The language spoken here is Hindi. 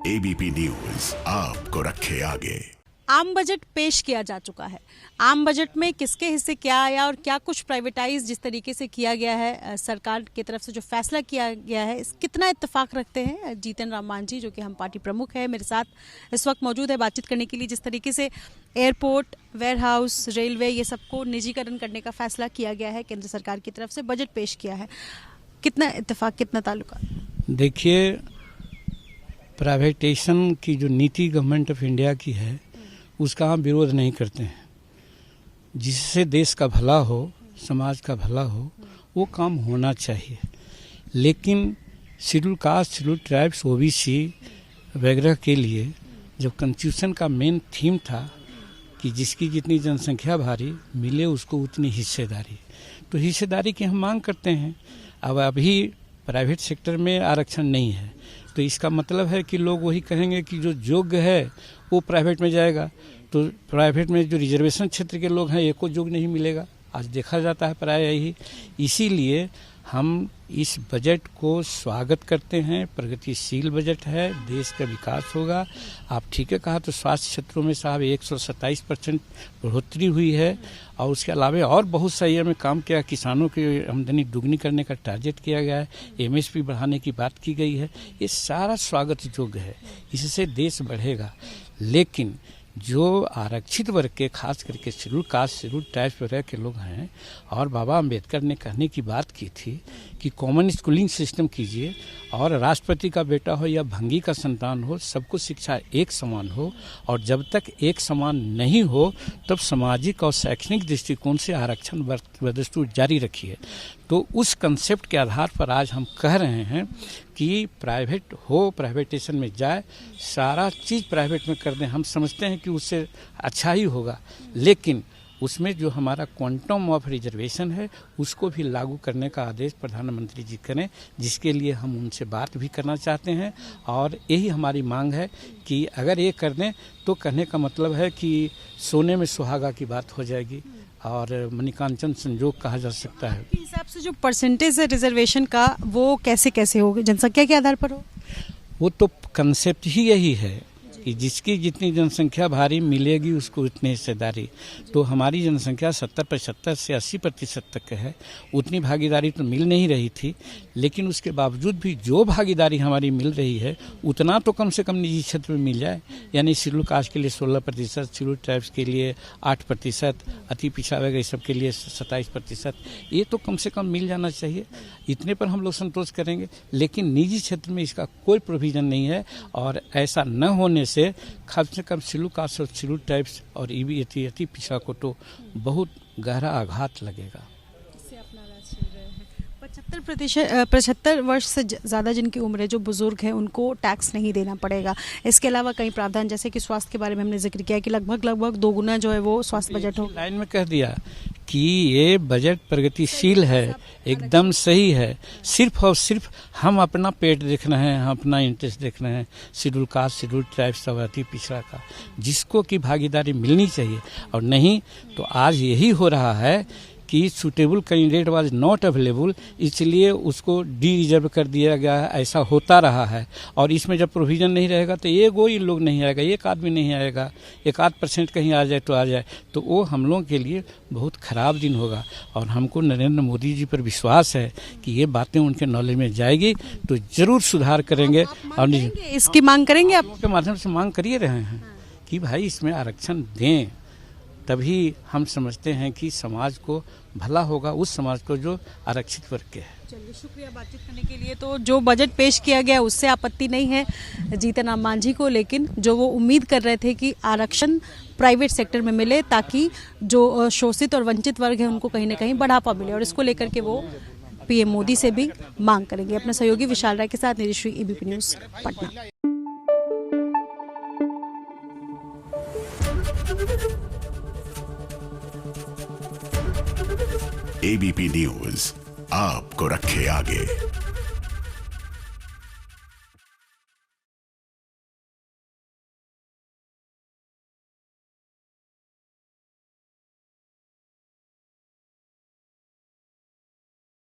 एबीपी न्यूज आपको रखे आगे। आम बजट पेश किया जा चुका है। आम बजट में किसके हिस्से क्या आया और क्या कुछ प्राइवेटाइज जिस तरीके से किया गया है, सरकार की तरफ से जो फैसला किया गया है, कितना इत्तेफाक रखते हैं जीतन राम मांझी जो कि हम पार्टी प्रमुख है, मेरे साथ इस वक्त मौजूद है बातचीत करने के लिए। जिस तरीके से एयरपोर्ट, वेयर हाउस, रेलवे, ये सबको निजीकरण करने का फैसला किया गया है, केंद्र सरकार की तरफ से बजट पेश किया है, कितना इत्तेफाक, कितना ताल्लुका? देखिए, प्राइवेटाइजेशन की जो नीति गवर्नमेंट ऑफ इंडिया की है उसका हम विरोध नहीं करते हैं। जिससे देश का भला हो, समाज का भला हो, वो काम होना चाहिए। लेकिन schedule caste, schedule tribes, OBC वगैरह के लिए जब कॉन्स्टिट्यूशन का मेन थीम था कि जिसकी जितनी जनसंख्या भारी मिले उसको उतनी हिस्सेदारी, तो हिस्सेदारी की हम मांग करते हैं। अब अभी प्राइवेट सेक्टर में आरक्षण नहीं है, तो इसका मतलब है कि लोग वही कहेंगे कि जो योग्य है वो प्राइवेट में जाएगा। तो प्राइवेट में जो रिजर्वेशन क्षेत्र के लोग हैं एको योग्य नहीं मिलेगा, आज देखा जाता है प्राय यही। इसीलिए हम इस बजट को स्वागत करते हैं। प्रगतिशील बजट है, देश का विकास होगा। आप ठीक है कहा, तो स्वास्थ्य क्षेत्रों में साहब 127% बढ़ोतरी हुई है और उसके अलावा और बहुत सही में काम किया। किसानों की आमदनी दुगनी करने का टारगेट किया गया है, एमएसपी बढ़ाने की बात की गई है। ये सारा स्वागत योग्य है, इससे देश बढ़ेगा। लेकिन जो आरक्षित वर्ग के, खास करके शेड्यूल कास्ट, शेड्यूल ट्राइब्स वगैरह के लोग हैं, और बाबा अम्बेडकर ने कहने की बात की थी कि कॉमन स्कूलिंग सिस्टम कीजिए और राष्ट्रपति का बेटा हो या भंगी का संतान हो, सबको शिक्षा एक समान हो। और जब तक एक समान नहीं हो तब सामाजिक और शैक्षणिक दृष्टिकोण से आरक्षण वस्तु जारी रखिए। तो उस कंसेप्ट के आधार पर आज हम कह रहे हैं कि प्राइवेट हो, प्राइवेटेशन में जाए, सारा चीज़ प्राइवेट में कर दें। हम समझते हैं कि उससे अच्छा ही होगा, लेकिन उसमें जो हमारा क्वांटम ऑफ रिजर्वेशन है उसको भी लागू करने का आदेश प्रधानमंत्री जी करें, जिसके लिए हम उनसे बात भी करना चाहते हैं। और यही हमारी मांग है कि अगर ये कर दें तो कहने का मतलब है कि सोने में सुहागा की बात हो जाएगी और मणिकांचन संजोग कहा जा सकता है। इस हिसाब से जो परसेंटेज है रिजर्वेशन का, वो कैसे कैसे होगा, जनसंख्या के आधार पर हो? वो तो कंसेप्ट ही यही है कि जिसकी जितनी जनसंख्या भारी मिलेगी उसको उतनी हिस्सेदारी। तो हमारी जनसंख्या 70-75 से 80% तक है, उतनी भागीदारी तो मिल नहीं रही थी। लेकिन उसके बावजूद भी जो भागीदारी हमारी मिल रही है उतना तो कम से कम निजी क्षेत्र में मिल जाए। यानी शेड्यूल कास्ट के लिए 16%, शेड्यूल ट्राइब्स के लिए 8%, अति पिछड़ा वगैरह सब के लिए 27%, ये तो कम से कम मिल जाना चाहिए। इतने पर हम लोग संतोष करेंगे। लेकिन निजी क्षेत्र में इसका कोई प्रोविज़न नहीं है, और ऐसा न होने से कम शेड्यूल कास्ट और शेड्यूल ट्राइब्स और अति पिछड़ा को तो बहुत गहरा आघात लगेगा। 75 वर्ष से ज़्यादा जिनकी उम्र है, जो बुजुर्ग हैं, उनको टैक्स नहीं देना पड़ेगा। इसके अलावा कई प्रावधान, जैसे कि स्वास्थ्य के बारे में हमने जिक्र किया कि लगभग 2 गुना जो है वो स्वास्थ्य बजट हो। लाइन में कह दिया कि ये बजट प्रगतिशील है, एकदम सही है। सिर्फ और सिर्फ हम अपना पेट देख रहे हैं, हम अपना इंटरेस्ट देख रहे हैं। शेड्यूल कास्ट, शेड्यूल ट्राइब्स और अति पिछड़ा का जिसको की भागीदारी मिलनी चाहिए, और नहीं तो आज यही हो रहा है कि suitable candidate was not available, इसलिए उसको डी रिजर्व कर दिया गया है। ऐसा होता रहा है, और इसमें जब प्रोविज़न नहीं रहेगा तो कोई लोग नहीं आएगा, एक आदमी नहीं आएगा, 1-8% कहीं आ जाए तो आ जाए, तो वो हम लोगों के लिए बहुत ख़राब दिन होगा। और हमको नरेंद्र मोदी जी पर विश्वास है कि ये बातें उनके नॉलेज में जाएगी तो ज़रूर सुधार करेंगे। और इसकी मांग करेंगे, आपके माध्यम से मांग करिए रहे हैं कि भाई इसमें आरक्षण दें, तभी हम समझते हैं कि समाज को भला होगा, उस समाज को जो आरक्षित वर्ग के है। चलिए, शुक्रिया बातचीत करने के लिए। तो जो बजट पेश किया गया उससे आपत्ति नहीं है जीतन राम मांझी को, लेकिन जो वो उम्मीद कर रहे थे कि आरक्षण प्राइवेट सेक्टर में मिले ताकि जो शोषित और वंचित वर्ग है उनको कहीं ना कहीं बढ़ावा मिले, और इसको लेकर के वो पीएम मोदी से भी मांग करेंगे। अपने सहयोगी विशाल राय के साथ निरीश्री, ABP news, Patna. ABP news आपको रखे आगे।